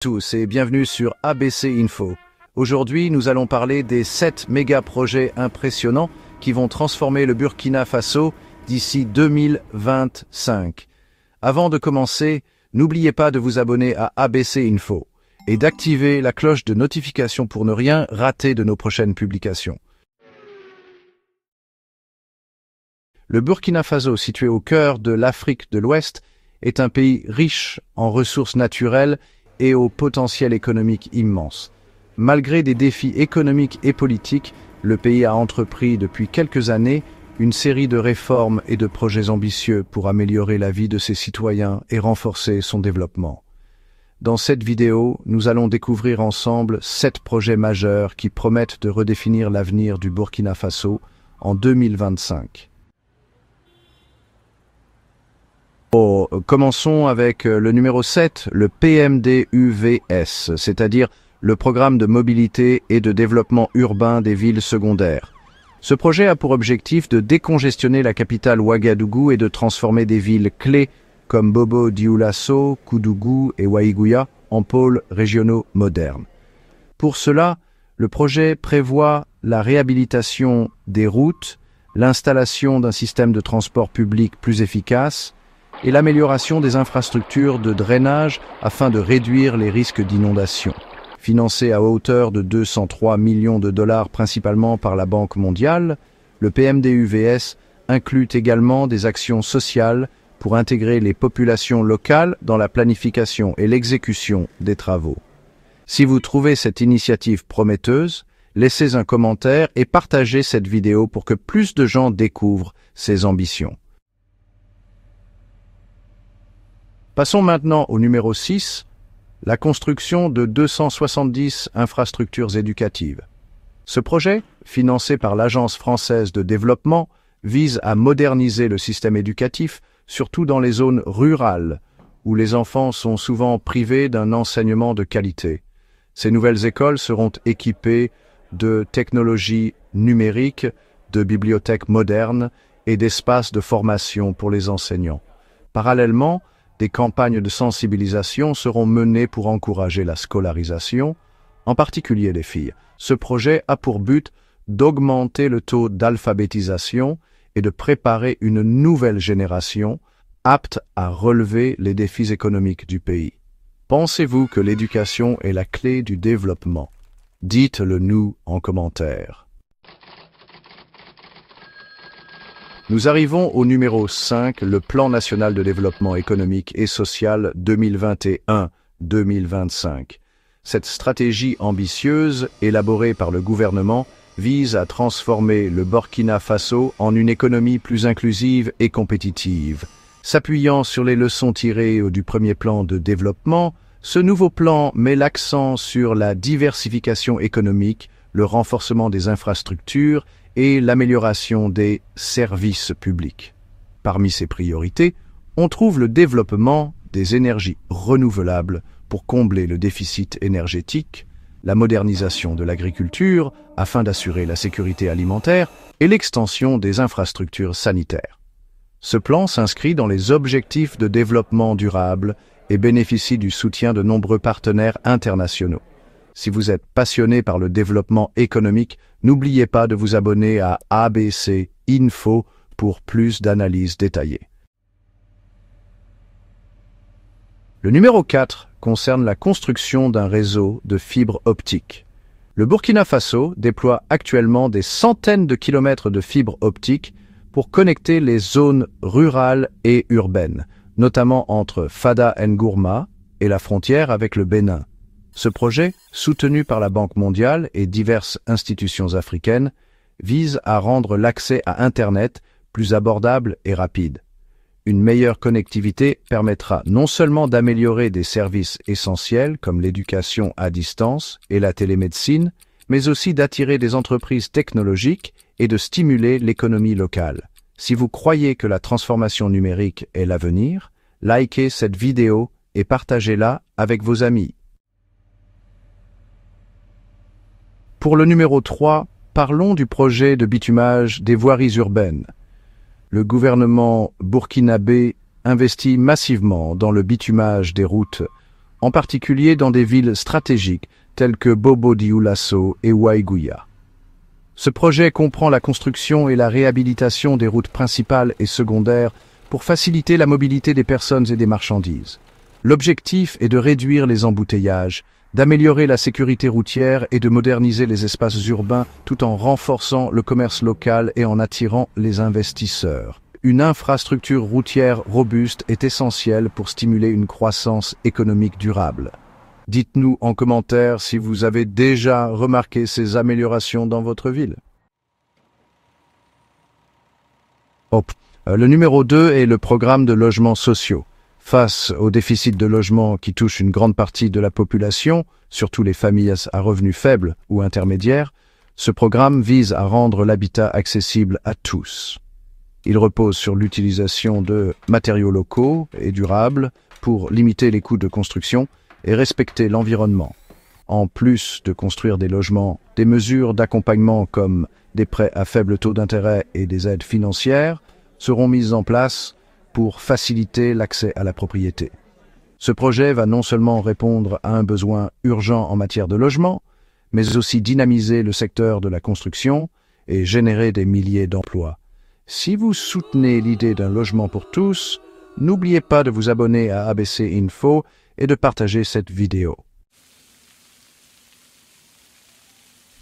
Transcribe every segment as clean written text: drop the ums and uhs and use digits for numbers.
Tous et bienvenue sur ABC Info. Aujourd'hui, nous allons parler des 7 méga-projets impressionnants qui vont transformer le Burkina Faso d'ici 2025. Avant de commencer, n'oubliez pas de vous abonner à ABC Info et d'activer la cloche de notification pour ne rien rater de nos prochaines publications. Le Burkina Faso, situé au cœur de l'Afrique de l'Ouest, est un pays riche en ressources naturelles et au potentiel économique immense. Malgré des défis économiques et politiques, le pays a entrepris depuis quelques années une série de réformes et de projets ambitieux pour améliorer la vie de ses citoyens et renforcer son développement. Dans cette vidéo, nous allons découvrir ensemble 7 projets majeurs qui promettent de redéfinir l'avenir du Burkina Faso en 2025. Commençons avec le numéro 7, le PMDUVS, c'est-à-dire le Programme de mobilité et de développement urbain des villes secondaires. Ce projet a pour objectif de décongestionner la capitale Ouagadougou et de transformer des villes clés comme Bobo-Dioulasso, Koudougou et Waïgouya en pôles régionaux modernes. Pour cela, le projet prévoit la réhabilitation des routes, l'installation d'un système de transport public plus efficace, et l'amélioration des infrastructures de drainage afin de réduire les risques d'inondation. Financé à hauteur de 203 millions de dollars principalement par la Banque mondiale, le PMDUVS inclut également des actions sociales pour intégrer les populations locales dans la planification et l'exécution des travaux. Si vous trouvez cette initiative prometteuse, laissez un commentaire et partagez cette vidéo pour que plus de gens découvrent ces ambitions. Passons maintenant au numéro 6, la construction de 270 infrastructures éducatives. Ce projet, financé par l'Agence française de développement, vise à moderniser le système éducatif, surtout dans les zones rurales, où les enfants sont souvent privés d'un enseignement de qualité. Ces nouvelles écoles seront équipées de technologies numériques, de bibliothèques modernes et d'espaces de formation pour les enseignants. Parallèlement, des campagnes de sensibilisation seront menées pour encourager la scolarisation, en particulier des filles. Ce projet a pour but d'augmenter le taux d'alphabétisation et de préparer une nouvelle génération apte à relever les défis économiques du pays. Pensez-vous que l'éducation est la clé du développement? Dites-le nous en commentaire. Nous arrivons au numéro 5, le Plan national de développement économique et social 2021-2025. Cette stratégie ambitieuse, élaborée par le gouvernement, vise à transformer le Burkina Faso en une économie plus inclusive et compétitive. S'appuyant sur les leçons tirées du premier plan de développement, ce nouveau plan met l'accent sur la diversification économique, le renforcement des infrastructures et l'amélioration des services publics. Parmi ces priorités, on trouve le développement des énergies renouvelables pour combler le déficit énergétique, la modernisation de l'agriculture afin d'assurer la sécurité alimentaire et l'extension des infrastructures sanitaires. Ce plan s'inscrit dans les objectifs de développement durable et bénéficie du soutien de nombreux partenaires internationaux. Si vous êtes passionné par le développement économique, n'oubliez pas de vous abonner à ABC Info pour plus d'analyses détaillées. Le numéro 4 concerne la construction d'un réseau de fibres optiques. Le Burkina Faso déploie actuellement des centaines de kilomètres de fibres optiques pour connecter les zones rurales et urbaines, notamment entre Fada Ngourma et la frontière avec le Bénin. Ce projet, soutenu par la Banque mondiale et diverses institutions africaines, vise à rendre l'accès à Internet plus abordable et rapide. Une meilleure connectivité permettra non seulement d'améliorer des services essentiels comme l'éducation à distance et la télémédecine, mais aussi d'attirer des entreprises technologiques et de stimuler l'économie locale. Si vous croyez que la transformation numérique est l'avenir, likez cette vidéo et partagez-la avec vos amis. Pour le numéro 3, parlons du projet de bitumage des voiries urbaines. Le gouvernement burkinabé investit massivement dans le bitumage des routes en particulier dans des villes stratégiques telles que Bobo-Dioulasso et Waiguya. Ce projet comprend la construction et la réhabilitation des routes principales et secondaires pour faciliter la mobilité des personnes et des marchandises. L'objectif est de réduire les embouteillages, d'améliorer la sécurité routière et de moderniser les espaces urbains tout en renforçant le commerce local et en attirant les investisseurs. Une infrastructure routière robuste est essentielle pour stimuler une croissance économique durable. Dites-nous en commentaire si vous avez déjà remarqué ces améliorations dans votre ville. Le numéro 2 est le programme de logements sociaux. Face au déficit de logement qui touche une grande partie de la population, surtout les familles à revenus faibles ou intermédiaires, ce programme vise à rendre l'habitat accessible à tous. Il repose sur l'utilisation de matériaux locaux et durables pour limiter les coûts de construction et respecter l'environnement. En plus de construire des logements, des mesures d'accompagnement comme des prêts à faible taux d'intérêt et des aides financières seront mises en place pour faciliter l'accès à la propriété. Ce projet va non seulement répondre à un besoin urgent en matière de logement, mais aussi dynamiser le secteur de la construction et générer des milliers d'emplois. Si vous soutenez l'idée d'un logement pour tous, n'oubliez pas de vous abonner à ABC Info et de partager cette vidéo.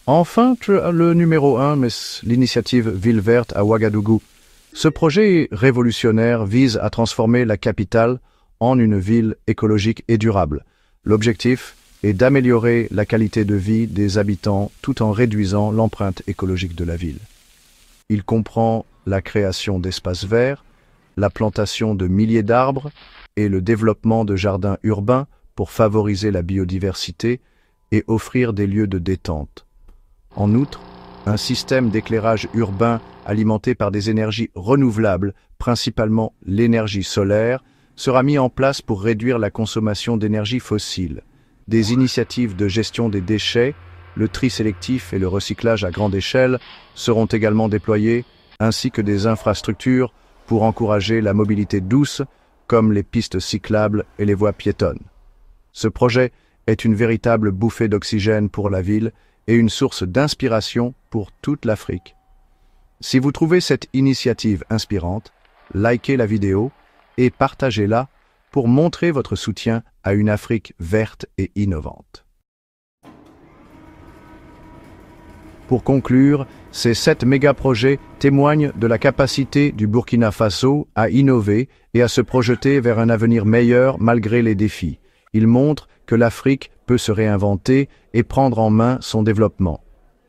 Enfin, le numéro 1, l'initiative Ville Verte à Ouagadougou. Ce projet révolutionnaire vise à transformer la capitale en une ville écologique et durable. L'objectif est d'améliorer la qualité de vie des habitants tout en réduisant l'empreinte écologique de la ville. Il comprend la création d'espaces verts, la plantation de milliers d'arbres et le développement de jardins urbains pour favoriser la biodiversité et offrir des lieux de détente. En outre, un système d'éclairage urbain alimenté par des énergies renouvelables, principalement l'énergie solaire, sera mis en place pour réduire la consommation d'énergie fossile. Des initiatives de gestion des déchets, le tri sélectif et le recyclage à grande échelle seront également déployés, ainsi que des infrastructures pour encourager la mobilité douce, comme les pistes cyclables et les voies piétonnes. Ce projet est une véritable bouffée d'oxygène pour la ville et une source d'inspiration pour toute l'Afrique. Si vous trouvez cette initiative inspirante, likez la vidéo et partagez-la pour montrer votre soutien à une Afrique verte et innovante. Pour conclure, ces 7 méga-projets témoignent de la capacité du Burkina Faso à innover et à se projeter vers un avenir meilleur malgré les défis. Ils montrent que l'Afrique peut se réinventer et prendre en main son développement.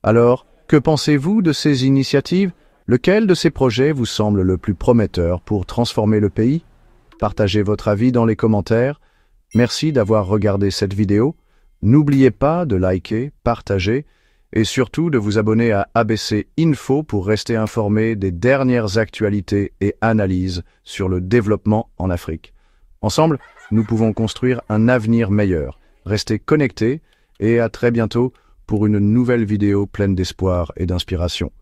Alors, que pensez-vous de ces initiatives? Lequel de ces projets vous semble le plus prometteur pour transformer le pays? Partagez votre avis dans les commentaires. Merci d'avoir regardé cette vidéo. N'oubliez pas de liker, partager et surtout de vous abonner à ABC Info pour rester informé des dernières actualités et analyses sur le développement en Afrique. Ensemble, nous pouvons construire un avenir meilleur. Restez connectés et à très bientôt pour une nouvelle vidéo pleine d'espoir et d'inspiration.